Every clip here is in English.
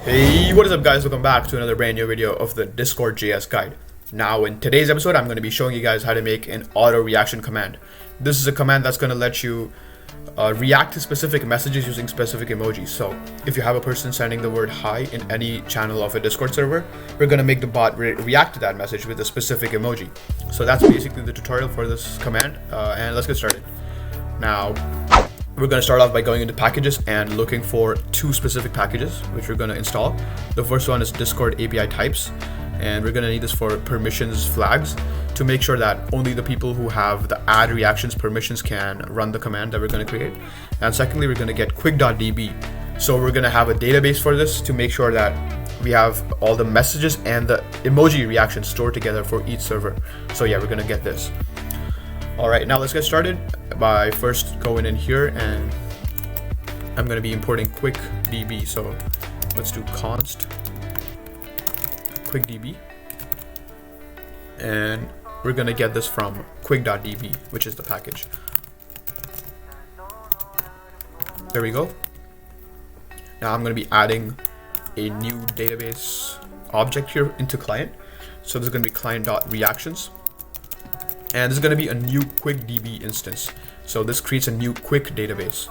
Hey, what is up guys? Welcome back to another brand new video of the Discord JS guide. Now in today's episode, I'm going to be showing you guys how to make an auto reaction command. This is a command that's going to let you react to specific messages using specific emojis. So if you have a person sending the word hi in any channel of a Discord server, we're going to make the bot react to that message with a specific emoji. So that's basically the tutorial for this command, and let's get started. Now we're going to start off by going into packages and looking for two specific packages which we're going to install. The first one is Discord API types, and we're going to need this for permissions flags to make sure that only the people who have the add reactions permissions can run the command that we're going to create. And secondly, we're going to get quick.db. So we're going to have a database for this to make sure that we have all the messages and the emoji reactions stored together for each server. So yeah, we're going to get this. All right, now let's get started by first going in here, and I'm going to be importing quick.db. So let's do const quick.db, and we're going to get this from quick.db, which is the package. There we go. Now I'm going to be adding a new database object here into client. So this is going to be client.reactions. And this is going to be a new quick.db instance. So this creates a new quick database.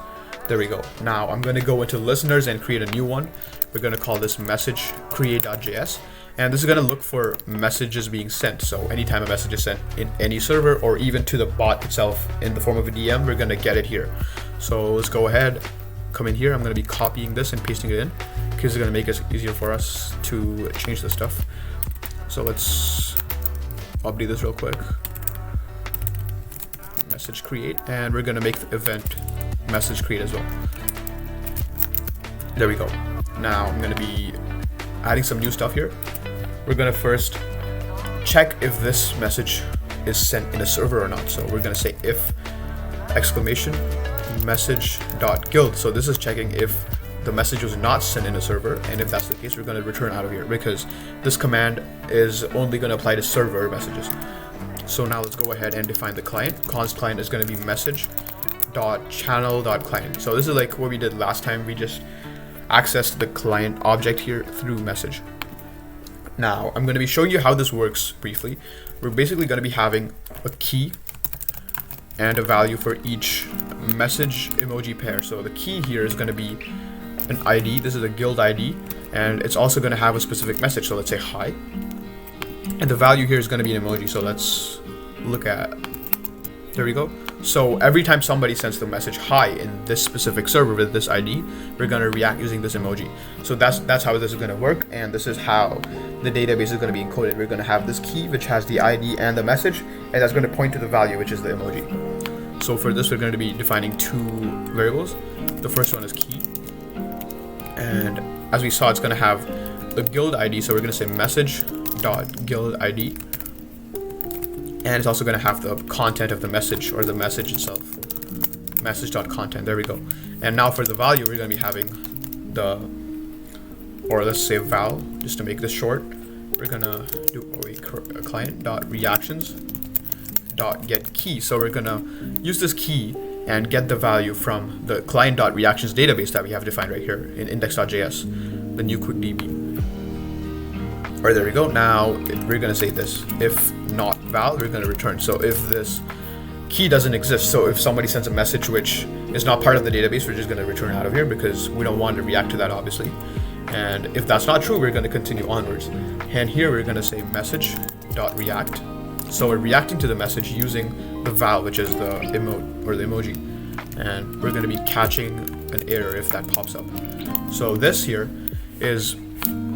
There we go. Now I'm going to go into listeners and create a new one. We're going to call this message create.js. And this is going to look for messages being sent. So anytime a message is sent in any server or even to the bot itself in the form of a DM, we're going to get it here. So let's go ahead, come in here. I'm going to be copying this and pasting it in because it's going to make it easier for us to change the stuff. So let's update this real quick. Message create, and we're going to make the event message create as well. There we go. Now I'm going to be adding some new stuff here. We're going to first check if this message is sent in a server or not. So we're going to say if exclamation message.guild. So this is checking if the message was not sent in a server, and if that's the case, we're going to return out of here because this command is only going to apply to server messages. So now let's go ahead and define the client. Const client is going to be message.channel.client. So this is like what we did last time. We just accessed the client object here through message. Now I'm going to be showing you how this works briefly. We're basically going to be having a key and a value for each message emoji pair. So the key here is going to be an ID. This is a guild ID, and it's also going to have a specific message. So let's say hi. And the value here is going to be an emoji. So let's look at, there we go. So every time somebody sends the message hi in this specific server with this ID, we're going to react using this emoji. So that's how this is going to work, and this is how the database is going to be encoded. We're going to have this key which has the ID and the message, and that's going to point to the value, which is the emoji. So for this, we're going to be defining two variables. The first one is key, and as we saw, it's going to have the guild ID. So we're going to say message.guild ID, and it's also going to have the content of the message, or the message itself, message.content. There we go. And now for the value, we're going to be having the, or let's say val, just to make this short, we're going to do client.reactions.getKey. So we're going to use this key and get the value from the client.reactions database that we have defined right here in index.js, the new quick.db. Alright, there we go. Now we're going to say this, if not val, we're going to return. So if this key doesn't exist, so if somebody sends a message which is not part of the database, we're just going to return out of here because we don't want to react to that, obviously. And if that's not true, we're going to continue onwards. And here we're going to say message.react. So we're reacting to the message using the val, which is the emote or the emoji. And we're going to be catching an error if that pops up. So this here is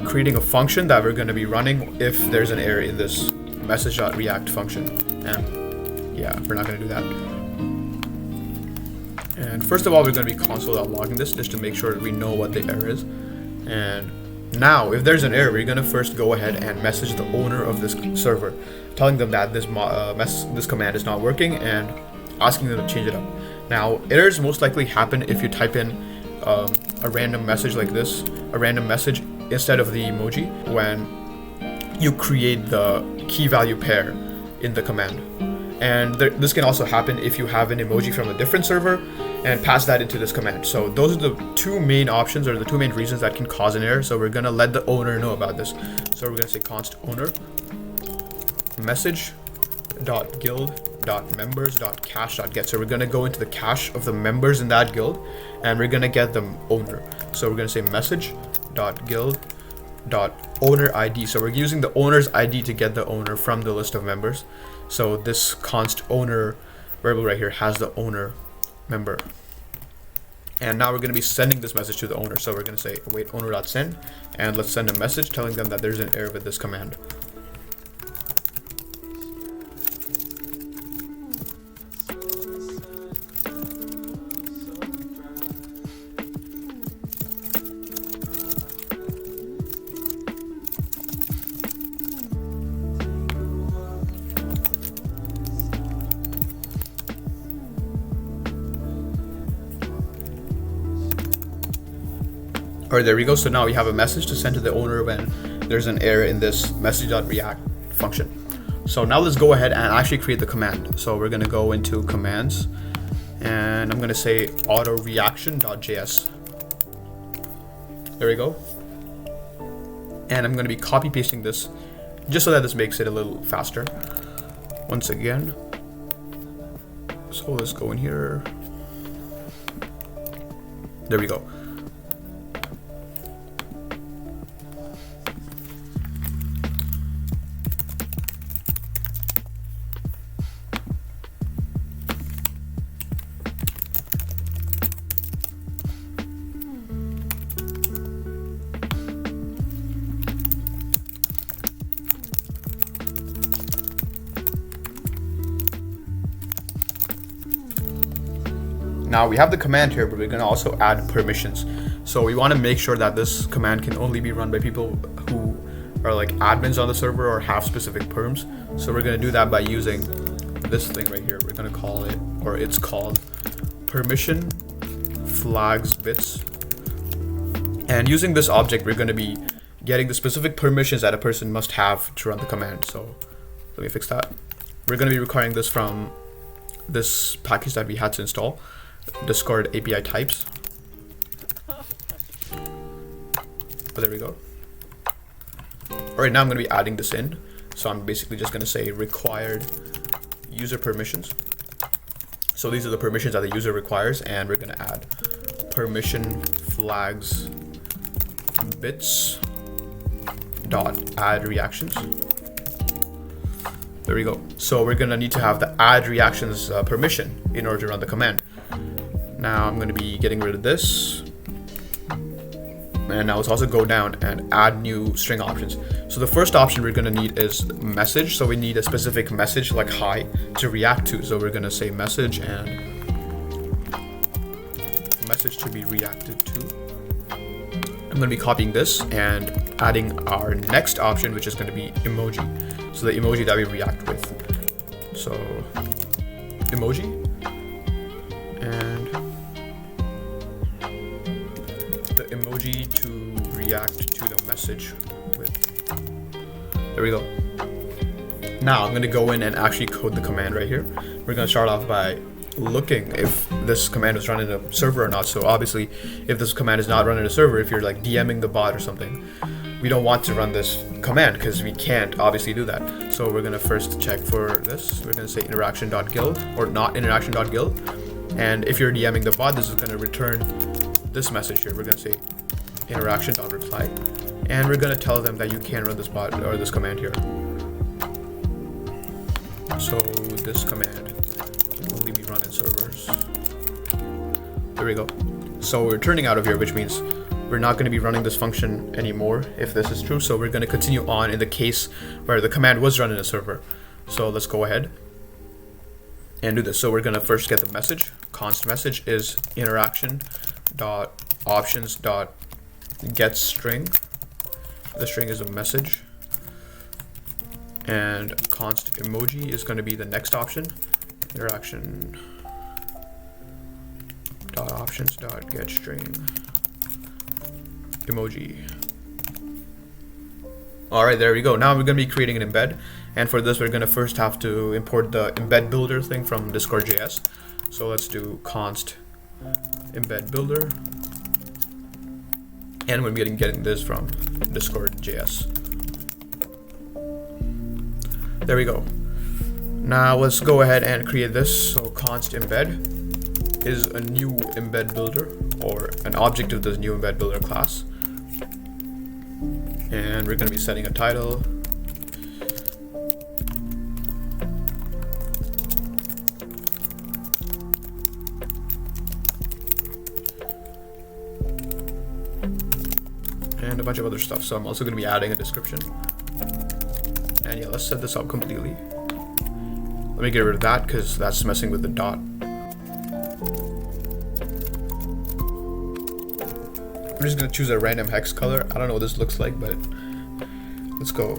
creating a function that we're going to be running if there's an error in this message.react function. And yeah, we're not going to do that. And first of all, we're going to be console.logging this just to make sure that we know what the error is. And now if there's an error, we're going to first go ahead and message the owner of this server, telling them that this command is not working and asking them to change it up. Now errors most likely happen if you type in a random message like this, a random message instead of the emoji when you create the key value pair in the command. And this can also happen if you have an emoji from a different server and pass that into this command. So those are the two main options, or the two main reasons that can cause an error. So we're gonna let the owner know about this. So we're gonna say const owner message dot guild dot members dot cache dot get. So we're gonna go into the cache of the members in that guild, and we're gonna get the owner. So we're gonna say message dot guild dot owner ID. So we're using the owner's ID to get the owner from the list of members. So this const owner variable right here has the owner member. And now we're going to be sending this message to the owner. So we're going to say await owner.send, and let's send a message telling them that there's an error with this command. Alright, there we go. So now we have a message to send to the owner when there's an error in this message.react function. So now let's go ahead and actually create the command. So we're going to go into commands, and I'm going to say autoreaction.js. There we go. And I'm going to be copy pasting this just so that this makes it a little faster. Once again. So let's go in here. There we go. Now we have the command here, but we're going to also add permissions. So we want to make sure that this command can only be run by people who are like admins on the server or have specific perms. So we're going to do that by using this thing right here. We're going to call it, or it's called permission flags bits. And using this object, we're going to be getting the specific permissions that a person must have to run the command. So let me fix that. We're going to be requiring this from this package that we had to install. Discord API types. Oh, there we go. Alright, now I'm going to be adding this in. So I'm basically just going to say required user permissions. So these are the permissions that the user requires, and we're going to add permission flags bits dot add reactions. There we go. So we're going to need to have the add reactions permission in order to run the command. Now I'm going to be getting rid of this, and now let's also go down and add new string options. So the first option we're going to need is message. So we need a specific message like hi to react to. So we're going to say message and message to be reacted to. I'm going to be copying this and adding our next option, which is going to be emoji. So the emoji that we react with. So emoji. And the emoji to react to the message with. There we go. Now I'm going to go in and actually code the command right here. We're going to start off by looking if this command is run in a server or not. So obviously, if this command is not run in a server, if you're like DMing the bot or something, we don't want to run this command because we can't obviously do that. So we're going to first check for this. We're going to say interaction.guild or not interaction.guild. And if you're DMing the bot, this is going to return this message here. We're going to say interaction.reply, and we're going to tell them that you can run this bot or this command here. So this command can only be run in servers. There we go. So we're turning out of here, which means we're not going to be running this function anymore if this is true. So we're going to continue on in the case where the command was run in a server. So let's go ahead and do this. So we're going to first get the message. Const message is interaction dot options dot get string. The string is a message, and const emoji is going to be the next option. Interaction dot options dot get string emoji. All right, there we go. Now we're going to be creating an embed, and for this we're going to first have to import the embed builder thing from Discord.js. So let's do const embed builder. And we're getting this from Discord.js. There we go. Now let's go ahead and create this. So const embed is a new embed builder, or an object of this new embed builder class. And we're going to be setting a title. And a bunch of other stuff. So I'm also going to be adding a description. And yeah, let's set this up completely. Let me get rid of that because that's messing with the dot. I'm just going to choose a random hex color. I don't know what this looks like, but let's go.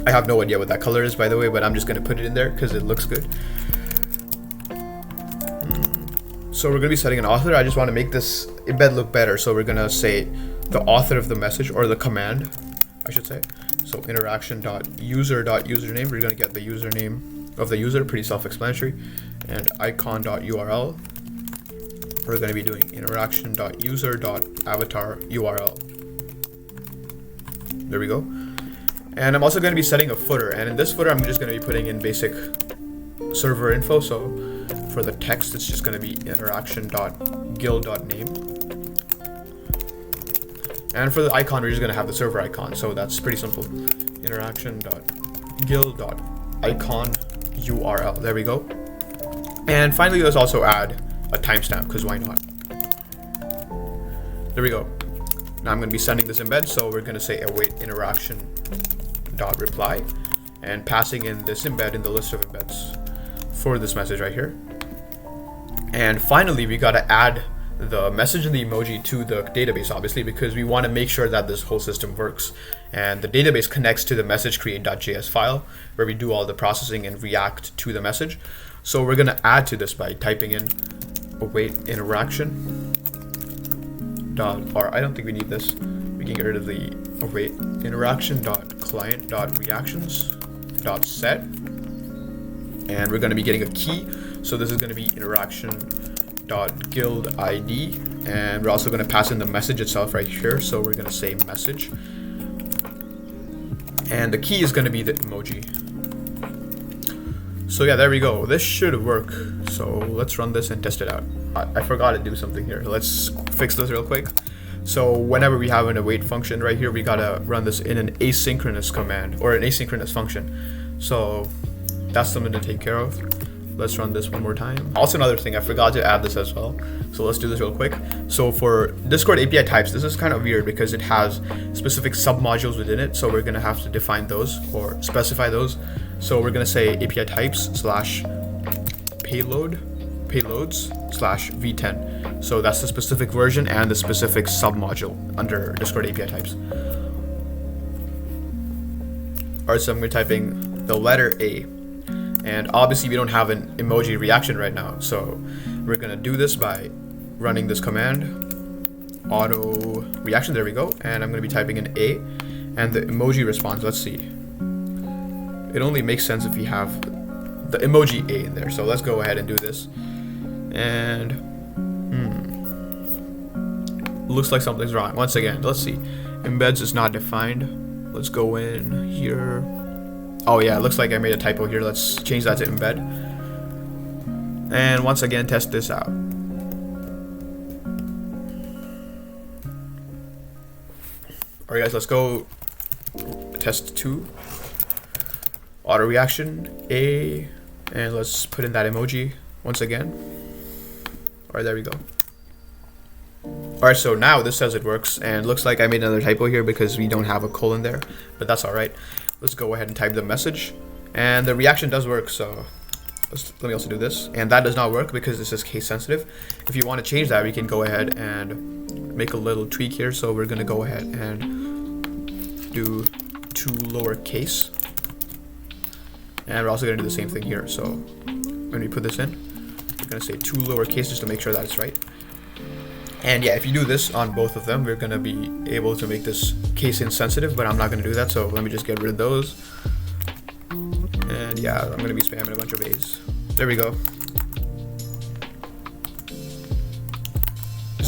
I have no idea what that color is, by the way, but I'm just going to put it in there because it looks good. So we're going to be setting an author. I just want to make this embed look better. So we're going to say the author of the message, or the command, I should say. So interaction.user.username, we're going to get the username of the user, pretty self-explanatory. And icon.url, we're going to be doing interaction.user.avatar URL. There we go. And I'm also going to be setting a footer. And in this footer, I'm just going to be putting in basic server info. So for the text, it's just going to be interaction.guild.name. And for the icon, we're just going to have the server icon. So that's pretty simple. Interaction.guild.icon URL. There we go. And finally, let's also add a timestamp, because why not? There we go. Now I'm going to be sending this embed. So we're going to say await interaction.reply and passing in this embed in the list of embeds for this message right here. And finally, we got to add the message and the emoji to the database, obviously, because we want to make sure that this whole system works. And the database connects to the message create.js file where we do all the processing and react to the message. So we're going to add to this by typing in await interaction dot, or I don't think we need this. We can get rid of the await interaction dot client dot reactions dot set. And we're going to be getting a key. So this is going to be interaction.guild ID, and we're also going to pass in the message itself right here. So we're going to say message, and the key is going to be the emoji. So yeah, there we go. This should work. So let's run this and test it out. I forgot to do something here. Let's fix this real quick. So whenever we have an await function right here, we got to run this in an asynchronous command, or an asynchronous function. So that's something to take care of. Let's run this one more time. Also, another thing, I forgot to add this as well. So let's do this real quick. So for Discord API types, this is kind of weird because it has specific submodules within it. So we're going to have to define those or specify those. So we're going to say API types slash payloads slash v10. So that's the specific version and the specific submodule under Discord API types. All right, so I'm going to be typing the letter A. And obviously we don't have an emoji reaction right now. So we're going to do this by running this command, auto reaction. There we go. And I'm going to be typing in A, and the emoji response. Let's see. It only makes sense if you have the emoji A in there. So let's go ahead and do this. And looks like something's wrong. Once again, let's see. Embeds is not defined. Let's go in here. Oh yeah, it looks like I made a typo here. Let's change that to embed. And once again, test this out. Alright guys, let's go test 2. Auto reaction, A, and let's put in that emoji once again. Alright, there we go. Alright, so now this says it works, and it looks like I made another typo here because we don't have a colon there, but that's alright. Let's go ahead and type the message, and the reaction does work. So let me also do this, and that does not work because this is case sensitive. If you want to change that, we can go ahead and make a little tweak here. So we're going to go ahead and do to lowercase, and we're also going to do the same thing here. So when we put this in, we're going to say to lowercase just to make sure that it's right. And yeah, if you do this on both of them, we're going to be able to make this case insensitive, but I'm not going to do that. So let me just get rid of those. And yeah, I'm going to be spamming a bunch of A's. There we go.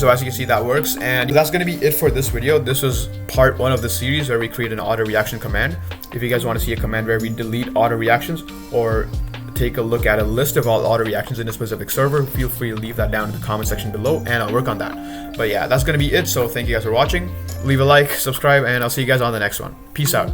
So as you can see, that works. And that's going to be it for this video. This was part 1 of the series where we create an auto reaction command. If you guys want to see a command where we delete auto reactions or take a look at a list of all auto reactions in a specific server, feel free to leave that down in the comment section below and I'll work on that. But yeah, that's going to be it. So thank you guys for watching. Leave a like, subscribe, and I'll see you guys on the next one. Peace out.